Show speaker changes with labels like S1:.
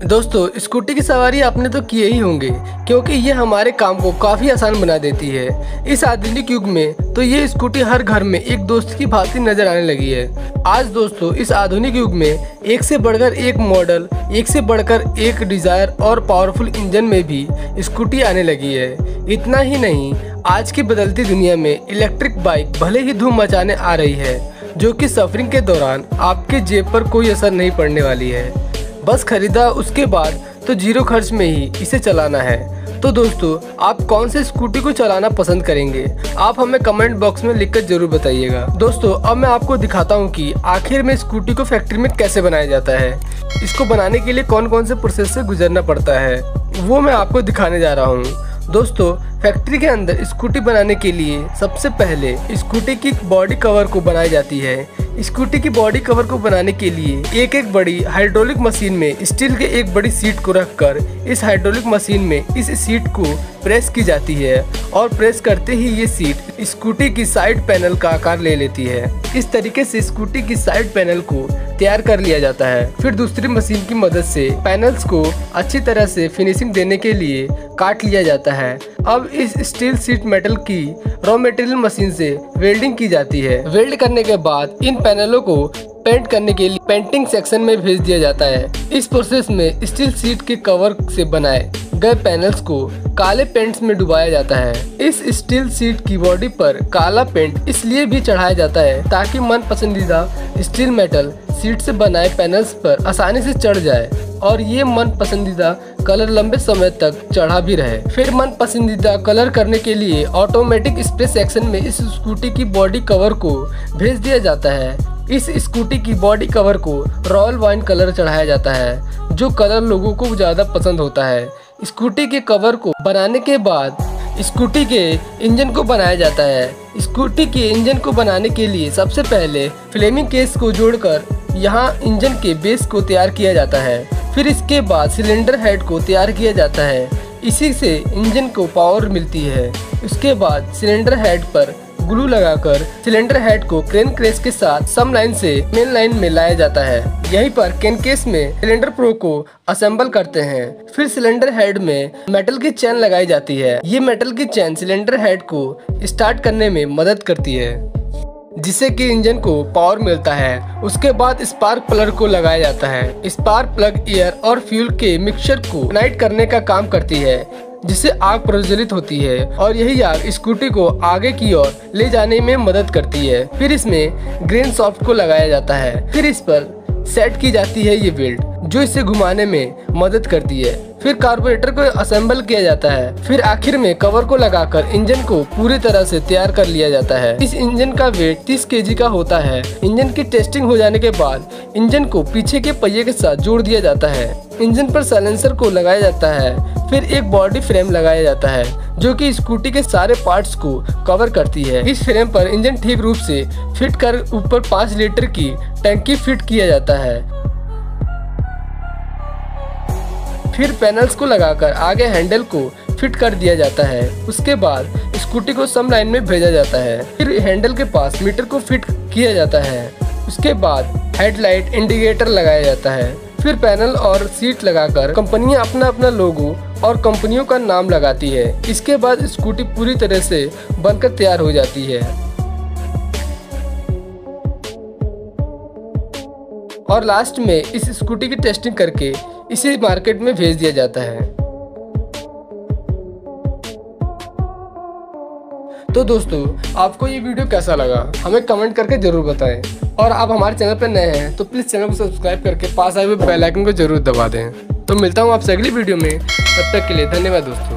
S1: दोस्तों, स्कूटी की सवारी आपने तो किए ही होंगे क्योंकि ये हमारे काम को काफ़ी आसान बना देती है। इस आधुनिक युग में तो ये स्कूटी हर घर में एक दोस्त की भांति नजर आने लगी है। आज दोस्तों, इस आधुनिक युग में एक से बढ़कर एक मॉडल, एक से बढ़कर एक डिज़ायर और पावरफुल इंजन में भी स्कूटी आने लगी है। इतना ही नहीं, आज की बदलती दुनिया में इलेक्ट्रिक बाइक भले ही धूम मचाने आ रही है, जो कि सफरिंग के दौरान आपके जेब पर कोई असर नहीं पड़ने वाली है। बस खरीदा उसके बाद तो जीरो खर्च में ही इसे चलाना है। तो दोस्तों, आप कौन से स्कूटी को चलाना पसंद करेंगे? आप हमें कमेंट बॉक्स में लिखकर जरूर बताइएगा। दोस्तों, अब मैं आपको दिखाता हूँ कि आखिर में स्कूटी को फैक्ट्री में कैसे बनाया जाता है। इसको बनाने के लिए कौन कौन से प्रोसेस से गुजरना पड़ता है, वो मैं आपको दिखाने जा रहा हूँ। दोस्तों, फैक्ट्री के अंदर स्कूटी बनाने के लिए सबसे पहले स्कूटी की बॉडी कवर को बनाई जाती है। स्कूटी की बॉडी कवर को बनाने के लिए एक बड़ी हाइड्रोलिक मशीन में स्टील के एक बड़ी सीट को रखकर इस हाइड्रोलिक मशीन में इस सीट को प्रेस की जाती है और प्रेस करते ही ये सीट स्कूटी की साइड पैनल का आकार ले लेती है। इस तरीके से स्कूटी की साइड पैनल को तैयार कर लिया जाता है। फिर दूसरी मशीन की मदद से पैनल्स को अच्छी तरह से फिनिशिंग देने के लिए काट लिया जाता है। अब इस स्टील सीट मेटल की रॉ मटेरियल मशीन से वेल्डिंग की जाती है। वेल्ड करने के बाद इन पैनलों को पेंट करने के लिए पेंटिंग सेक्शन में भेज दिया जाता है। इस प्रोसेस में स्टील सीट के कवर से बनाए गए पैनल्स को काले पेंट्स में डुबाया जाता है। इस स्टील सीट की बॉडी पर काला पेंट इसलिए भी चढ़ाया जाता है ताकि मन पसंदीदा स्टील मेटल सीट से बनाए पैनल्स पर आसानी से चढ़ जाए और ये मन पसंदीदा कलर लंबे समय तक चढ़ा भी रहे। फिर मन पसंदीदा कलर करने के लिए ऑटोमेटिक स्प्रे सेक्शन में इस स्कूटी की बॉडी कवर को भेज दिया जाता है। इस स्कूटी की बॉडी कवर को रॉयल वाइन कलर चढ़ाया जाता है, जो कलर लोगों को ज़्यादा पसंद होता है। स्कूटी के कवर को बनाने के बाद स्कूटी के इंजन को बनाया जाता है। स्कूटी के इंजन को बनाने के लिए सबसे पहले फ्लेमिंग केस को जोड़कर यहाँ इंजन के बेस को तैयार किया जाता है। फिर इसके बाद सिलेंडर हेड को तैयार किया जाता है। इसी से इंजन को पावर मिलती है। उसके बाद सिलेंडर हेड पर ग्लू लगाकर सिलेंडर हेड को क्रेन केस के साथ सम लाइन से मेन लाइन में लाया जाता है। यहीं पर क्रेन केस में सिलेंडर प्रो को असेंबल करते हैं। फिर सिलेंडर हेड में मेटल की चेन लगाई जाती है। ये मेटल की चेन सिलेंडर हेड को स्टार्ट करने में मदद करती है, जिससे कि इंजन को पावर मिलता है। उसके बाद स्पार्क प्लग को लगाया जाता है। स्पार्क प्लग एयर और फ्यूल के मिक्सचर को इग्नाइट करने का काम करती है, जिससे आग प्रज्वलित होती है और यही आग स्कूटी को आगे की ओर ले जाने में मदद करती है। फिर इसमें ग्रेन सॉफ्ट को लगाया जाता है। फिर इस पर सेट की जाती है ये बेल्ट, जो इसे घुमाने में मदद करती है। फिर कार्बोरेटर को असेंबल किया जाता है। फिर आखिर में कवर को लगाकर इंजन को पूरी तरह से तैयार कर लिया जाता है। इस इंजन का वेट 30 केजी का होता है। इंजन की टेस्टिंग हो जाने के बाद इंजन को पीछे के पहिए के साथ जोड़ दिया जाता है। इंजन पर साइलेंसर को लगाया जाता है। फिर एक बॉडी फ्रेम लगाया जाता है, जो कि स्कूटी के सारे पार्ट्स को कवर करती है। इस फ्रेम पर इंजन ठीक रूप से फिट कर ऊपर 5 लीटर की टंकी फिट किया जाता है। फिर पैनल्स को लगाकर आगे हैंडल को फिट कर दिया जाता है। उसके बाद स्कूटी को सम लाइन में भेजा जाता है। फिर हैंडल के पास मीटर को फिट किया जाता है। उसके बाद हेडलाइट इंडिकेटर लगाया जाता है। फिर पैनल और सीट लगाकर कंपनियां अपना अपना लोगो और कंपनियों का नाम लगाती है। इसके बाद स्कूटी पूरी तरह से बनकर तैयार हो जाती है और लास्ट में इस स्कूटी की टेस्टिंग करके इसे मार्केट में भेज दिया जाता है। तो दोस्तों, आपको ये वीडियो कैसा लगा हमें कमेंट करके जरूर बताएं और आप हमारे चैनल पर नए हैं तो प्लीज़ चैनल को सब्सक्राइब करके पास आए हुए बेल आइकन को जरूर दबा दें। तो मिलता हूँ आपसे अगली वीडियो में, तब तक के लिए धन्यवाद दोस्तों।